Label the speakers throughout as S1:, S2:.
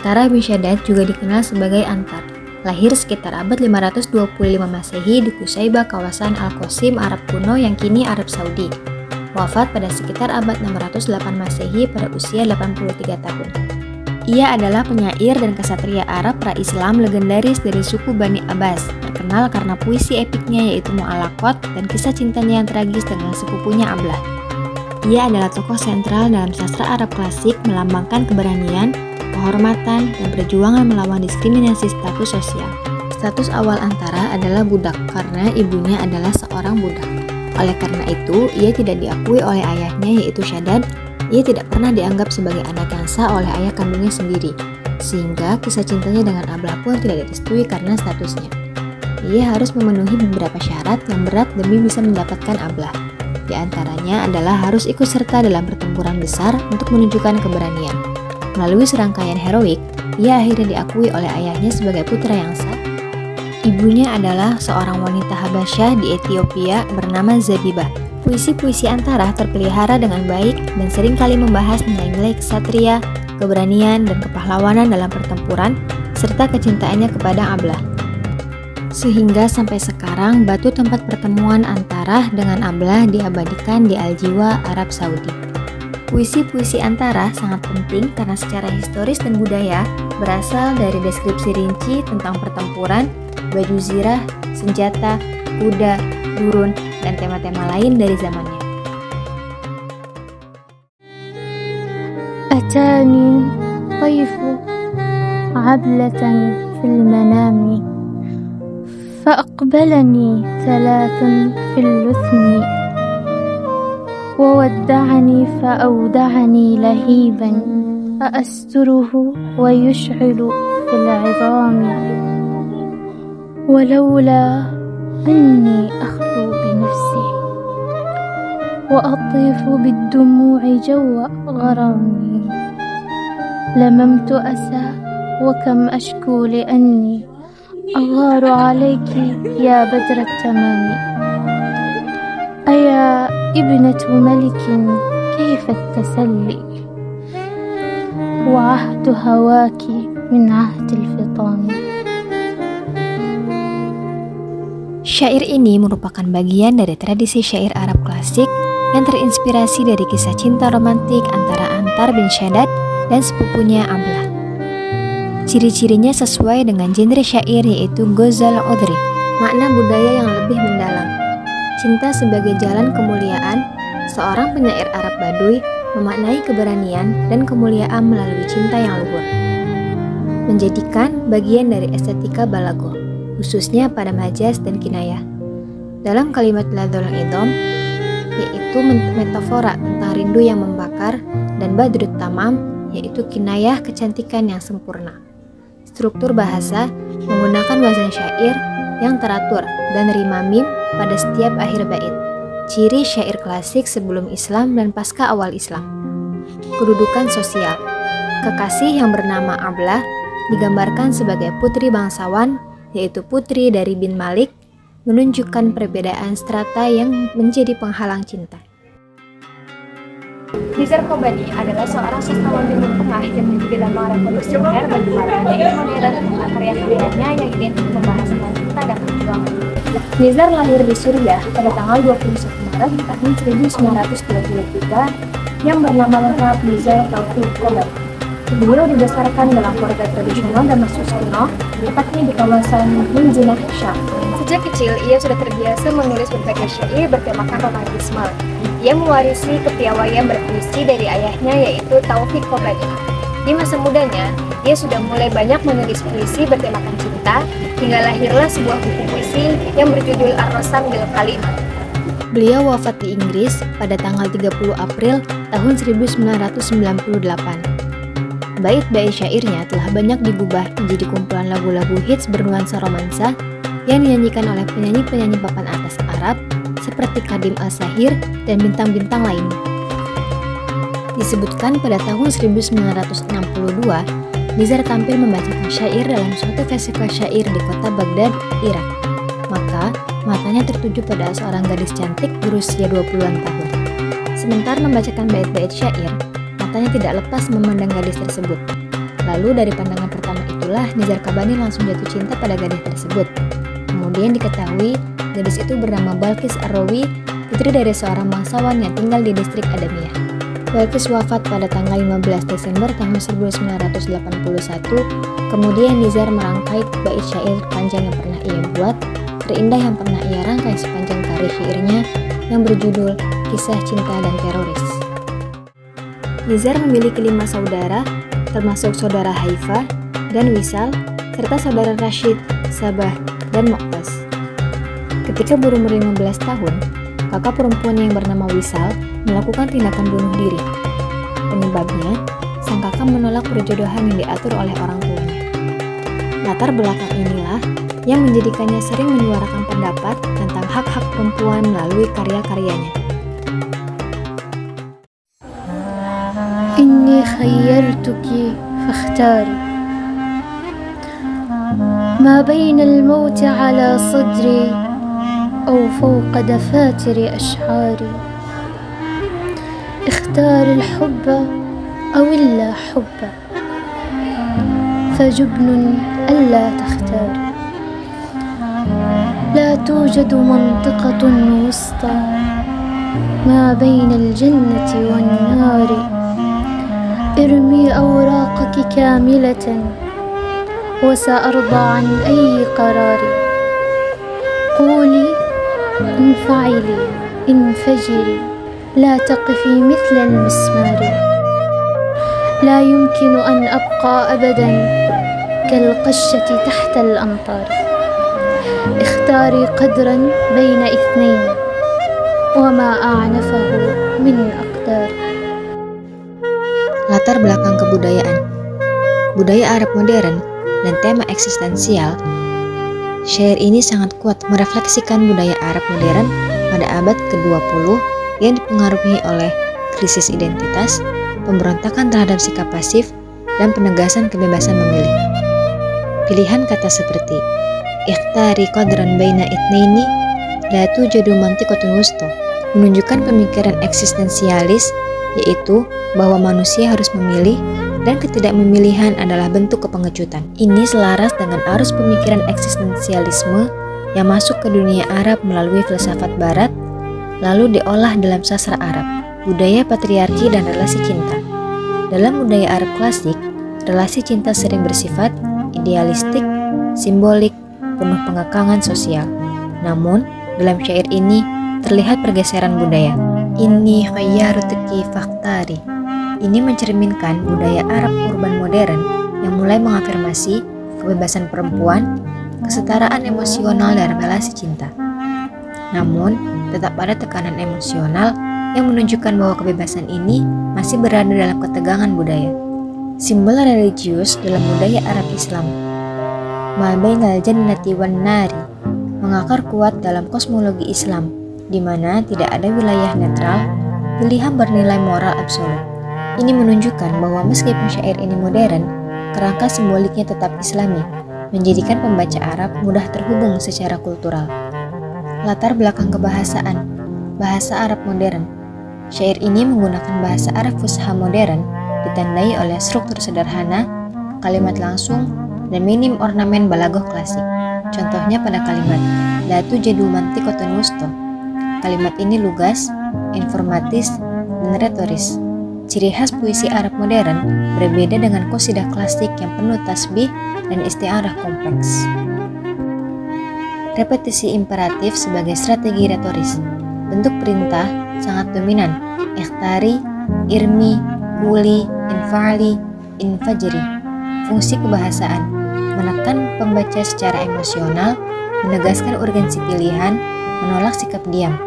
S1: Antara bin Shaddad juga dikenal sebagai Antar. Lahir sekitar abad 525 Masehi di Qushaybah, kawasan Al-Qasim, Arab kuno yang kini Arab Saudi. Wafat pada sekitar abad 608 Masehi pada usia 83 tahun. Ia adalah penyair dan kesatria Arab pra-Islam legendaris dari suku Bani Abbas, terkenal karena puisi epiknya yaitu Mu'allaqat dan kisah cintanya yang tragis dengan sepupunya Ablah. Ia adalah tokoh sentral dalam sastra Arab klasik, melambangkan keberanian, kehormatan, dan perjuangan melawan diskriminasi status sosial. Status awal Antara adalah budak karena ibunya adalah seorang budak. Oleh karena itu, ia tidak diakui oleh ayahnya yaitu Shaddad. Ia tidak pernah dianggap sebagai anak yang sah oleh ayah kandungnya sendiri, sehingga kisah cintanya dengan Ablah pun tidak direstui karena statusnya. Ia harus memenuhi beberapa syarat yang berat demi bisa mendapatkan Ablah. Di antaranya adalah harus ikut serta dalam pertempuran besar untuk menunjukkan keberanian. Melalui serangkaian heroik, ia akhirnya diakui oleh ayahnya sebagai putra yang sah. Ibunya adalah seorang wanita Habasyah di Ethiopia bernama Zabibah. Puisi-puisi Antara terpelihara dengan baik dan seringkali membahas nilai-nilai kesatria, keberanian, dan kepahlawanan dalam pertempuran, serta kecintaannya kepada Ablah. Sehingga sampai sekarang batu tempat pertemuan Antara dengan Ablah diabadikan di Al-Jiwa, Arab Saudi. Puisi-puisi Antara sangat penting karena secara historis dan budaya berasal dari deskripsi rinci tentang pertempuran, baju zirah, senjata, kuda, gurun, dan tema-tema lain dari zamannya.
S2: Atani tayfu ablatan fil manami فأقبلني ثلاث في اللثم وودعني فأودعني لهيبا أأستره ويشعل في العظام ولولا أني أخلو بنفسي وأطيف بالدموع جو غرامي لممت أسى وكم أشكو لأني أغار عليك يا بدر التمام أيا ابنة ملك كيف التسلي وعهد هواك من عهد الفطام.
S1: Syair ini merupakan bagian dari tradisi syair Arab klasik yang terinspirasi dari kisah cinta romantik antara Antar bin Shaddad dan sepupunya Ablah. Ciri-cirinya sesuai dengan genre syair yaitu ghazal udhri, makna budaya yang lebih mendalam. Cinta sebagai jalan kemuliaan, seorang penyair Arab Baduy memaknai keberanian dan kemuliaan melalui cinta yang luhur. Menjadikan bagian dari estetika balaghah, khususnya pada majaz dan kinayah. Dalam kalimat ladhul idham, yaitu metafora tentang rindu yang membakar, dan badrut tamam, yaitu kinayah kecantikan yang sempurna. Struktur bahasa menggunakan wazan syair yang teratur dan rima mim pada setiap akhir bait. Ciri syair klasik sebelum Islam dan pasca awal Islam. Kedudukan sosial. Kekasih yang bernama Ablah digambarkan sebagai putri bangsawan, yaitu putri dari bin Malik, menunjukkan perbedaan strata yang menjadi penghalang cinta.
S3: Nizar Qobani adalah seorang sastrawan Timur Tengah yang menjadi lambang revolusioner bagi para penyair modern. Karya-karyanya yang identik membahas tentang cinta dan perjuangan. Nizar lahir di Suriah pada tanggal 21 Maret tahun 1923 yang bernama lengkap Nizar Taufik Qobani. Beliau dibesarkan dalam keluarga tradisional Damaskus kuno, tepatnya di kawasan Munzinah, Syam. Sejak kecil, ia sudah terbiasa menulis berbagai syair bertemakan romantisme. Ia mewarisi kepiawaian berpuisi dari ayahnya yaitu Taufik Qobani. Di masa mudanya, ia sudah mulai banyak menulis puisi bertemakan cinta, hingga lahirlah sebuah buku puisi yang berjudul Ar-Rasam bil Kalimat.
S1: Beliau wafat di Inggris pada tanggal 30 April tahun 1998. Bait-bait syairnya telah banyak digubah menjadi kumpulan lagu-lagu hits bernuansa romansa yang dinyanyikan oleh penyanyi-penyanyi papan atas Arab seperti Kadim Al-Sahir dan bintang-bintang lainnya. Disebutkan pada tahun 1962, Nizar tampil membacakan syair dalam suatu festival syair di kota Baghdad, Irak. Maka, matanya tertuju pada seorang gadis cantik berusia 20-an tahun. Sementara membacakan bait-bait syair, matanya tidak lepas memandang gadis tersebut. Lalu dari pandangan pertama itulah Nizar Qabani langsung jatuh cinta pada gadis tersebut. Kemudian diketahui gadis itu bernama Balqis Ar-Rawi, putri dari seorang bangsawan yang tinggal di distrik Adamiyah. Balqis wafat pada tanggal 15 Desember tahun 1981. Kemudian Nizar merangkai bait syair panjang yang pernah ia buat, terindah yang pernah ia rangkai sepanjang karir syairnya yang berjudul Kisah Cinta dan Teroris. Nizar memiliki 5 saudara, termasuk saudara Haifa dan Wisal, serta saudara Rashid, Sabah, dan Muqtas. Ketika berumur 15 tahun, kakak perempuannya yang bernama Wisal melakukan tindakan bunuh diri. Penyebabnya, sang kakak menolak perjodohan yang diatur oleh orang tuanya. Latar belakang inilah yang menjadikannya sering menyuarakan pendapat tentang hak-hak perempuan melalui karya-karyanya.
S2: إني خيرتك فاختاري ما بين الموت على صدري أو فوق دفاتر أشعاري اختار الحب أو اللا حب فجبن ألا تختاري لا توجد منطقة وسطى ما بين الجنة والنار ارمي أوراقك كاملة وسأرضى عن أي قرار قولي انفعلي انفجري لا تقفي مثل المسمار لا يمكن أن أبقى أبدا كالقشة تحت الأمطار اختاري قدرا بين اثنين وما أعنفه من أقدار.
S1: Latar belakang kebudayaan, budaya Arab modern, dan tema eksistensial. Syair ini sangat kuat merefleksikan budaya Arab modern pada abad ke-20 yang dipengaruhi oleh krisis identitas, pemberontakan terhadap sikap pasif, dan penegasan kebebasan memilih. Pilihan kata seperti ikhtari qadran baina itsnaini la tujadu mantiqatun wusta menunjukkan pemikiran eksistensialis, yaitu bahwa manusia harus memilih dan ketidakmemilihan adalah bentuk kepengecutan. Ini selaras dengan arus pemikiran eksistensialisme yang masuk ke dunia Arab melalui filsafat Barat, lalu diolah dalam sastra Arab, budaya patriarki dan relasi cinta. Dalam budaya Arab klasik, relasi cinta sering bersifat idealistik, simbolik, penuh pengekangan sosial. Namun, dalam syair ini terlihat pergeseran budaya. Inni khayyarutuki fakhtari. Ini mencerminkan budaya Arab urban modern yang mulai mengafirmasi kebebasan perempuan, kesetaraan emosional dalam relasi cinta. Namun, tetap ada tekanan emosional yang menunjukkan bahwa kebebasan ini masih berada dalam ketegangan budaya. Simbol religius dalam budaya Arab Islam, ma bainal jannati wan nari, mengakar kuat dalam kosmologi Islam, di mana tidak ada wilayah netral, pilihan bernilai moral absolut. Ini menunjukkan bahwa meskipun syair ini modern, kerangka simboliknya tetap Islami, menjadikan pembaca Arab mudah terhubung secara kultural. Latar belakang kebahasaan, bahasa Arab modern. Syair ini menggunakan bahasa Arab Fusha modern, ditandai oleh struktur sederhana, kalimat langsung, dan minim ornamen balaghah klasik. Contohnya pada kalimat la tujadu mantiqatun wusta. Kalimat ini lugas, informatis, dan retoris. Ciri khas puisi Arab modern berbeda dengan qasidah klasik yang penuh tasbih dan isti'arah kompleks. Repetisi imperatif sebagai strategi retoris. Bentuk perintah sangat dominan. Ikhtari, irmi, quli, infa'li, infajri. Fungsi kebahasaan menekan pembaca secara emosional, menegaskan urgensi pilihan, menolak sikap diam.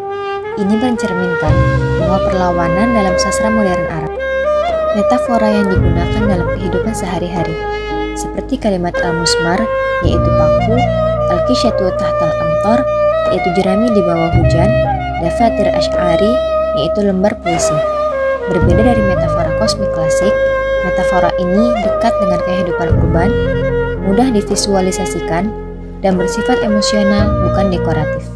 S1: Ini mencerminkan bahwa perlawanan dalam sastra modern Arab. Metafora yang digunakan dalam kehidupan sehari-hari, seperti kalimat al-musmar, yaitu paku, al-kishyatu tahtal amtor, yaitu jerami di bawah hujan, dafatir asy'ari, yaitu lembar puisi. Berbeda dari metafora kosmik klasik, metafora ini dekat dengan kehidupan urban, mudah divisualisasikan, dan bersifat emosional bukan dekoratif.